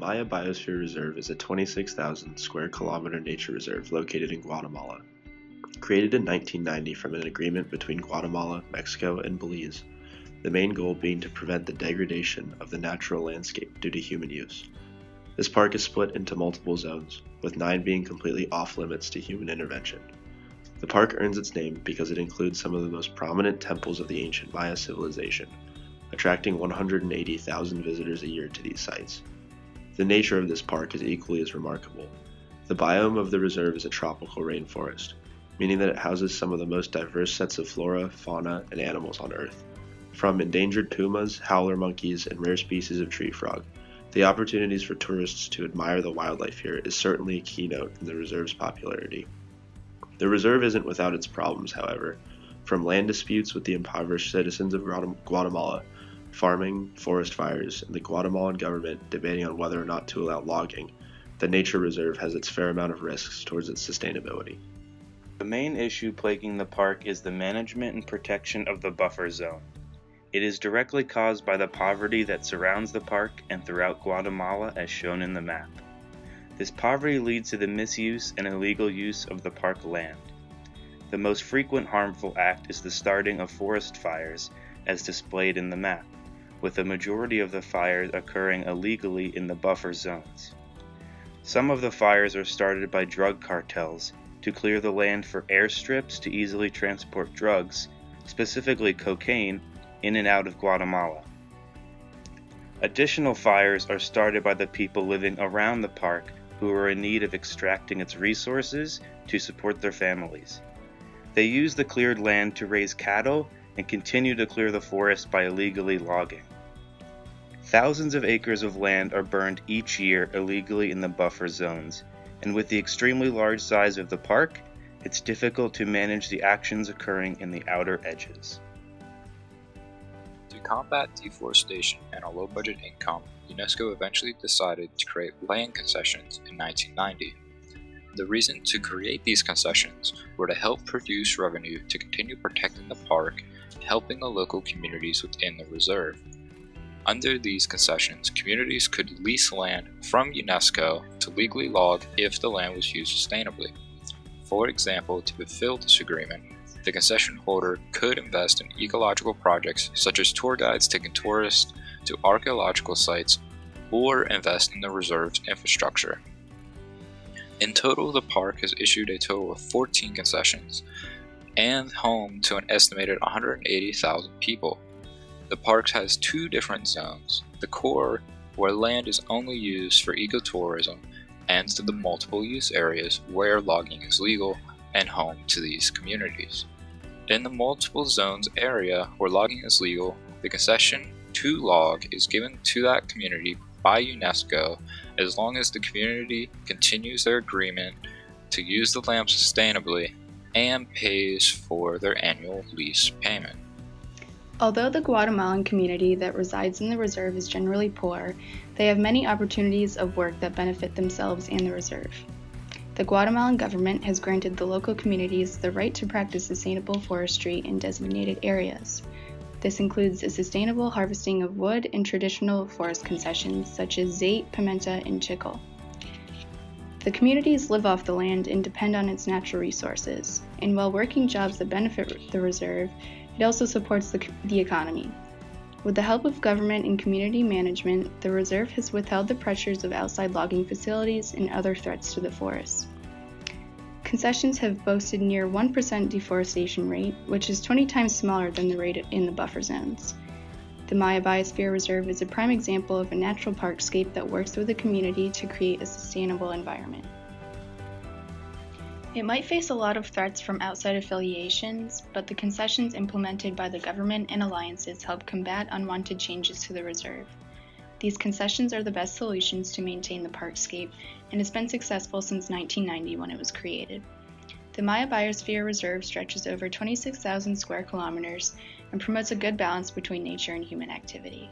Maya Biosphere Reserve is a 26,000 square kilometer nature reserve located in Guatemala. Created in 1990 from an agreement between Guatemala, Mexico, and Belize, the main goal being to prevent the degradation of the natural landscape due to human use. This park is split into multiple zones, with 9 being completely off-limits to human intervention. The park earns its name because it includes some of the most prominent temples of the ancient Maya civilization, attracting 180,000 visitors a year to these sites. The nature of this park is equally as remarkable. The biome of the reserve is a tropical rainforest, meaning that it houses some of the most diverse sets of flora, fauna, and animals on Earth. From endangered pumas, howler monkeys, and rare species of tree frog, the opportunities for tourists to admire the wildlife here is certainly a keynote in the reserve's popularity. The reserve isn't without its problems, however. From land disputes with the impoverished citizens of Guatemala, farming, forest fires, and the Guatemalan government debating on whether or not to allow logging, the nature reserve has its fair amount of risks towards its sustainability. The main issue plaguing the park is the management and protection of the buffer zone. It is directly caused by the poverty that surrounds the park and throughout Guatemala as shown in the map. This poverty leads to the misuse and illegal use of the park land. The most frequent harmful act is the starting of forest fires as displayed in the map, with the majority of the fires occurring illegally in the buffer zones. Some of the fires are started by drug cartels to clear the land for airstrips to easily transport drugs, specifically cocaine, in and out of Guatemala. Additional fires are started by the people living around the park who are in need of extracting its resources to support their families. They use the cleared land to raise cattle and continue to clear the forest by illegally logging. Thousands of acres of land are burned each year illegally in the buffer zones, and with the extremely large size of the park, it's difficult to manage the actions occurring in the outer edges. To combat deforestation and a low-budget income, UNESCO eventually decided to create land concessions in 1990. The reason to create these concessions were to help produce revenue to continue protecting the park and helping the local communities within the reserve. Under these concessions, communities could lease land from UNESCO to legally log if the land was used sustainably. For example, to fulfill this agreement, the concession holder could invest in ecological projects such as tour guides taking tourists to archaeological sites or invest in the reserve's infrastructure. In total, the park has issued a total of 14 concessions and home to an estimated 180,000 people. The park has 2 different zones: the core, where land is only used for ecotourism, and to the multiple use areas where logging is legal and home to these communities. In the multiple zones area where logging is legal, the concession to log is given to that community by UNESCO as long as the community continues their agreement to use the land sustainably and pays for their annual lease payment. Although the Guatemalan community that resides in the reserve is generally poor, they have many opportunities of work that benefit themselves and the reserve. The Guatemalan government has granted the local communities the right to practice sustainable forestry in designated areas. This includes a sustainable harvesting of wood and traditional forest concessions such as zait, pimenta, and chicle. The communities live off the land and depend on its natural resources, and while working jobs that benefit the reserve, it also supports the economy. With the help of government and community management, the reserve has withheld the pressures of outside logging facilities and other threats to the forest. Concessions have boasted near 1% deforestation rate, which is 20 times smaller than the rate in the buffer zones. The Maya Biosphere Reserve is a prime example of a natural parkscape that works with the community to create a sustainable environment. It might face a lot of threats from outside affiliations, but the concessions implemented by the government and alliances help combat unwanted changes to the reserve. These concessions are the best solutions to maintain the parkscape and has been successful since 1990 when it was created. The Maya Biosphere Reserve stretches over 26,000 square kilometers and promotes a good balance between nature and human activity.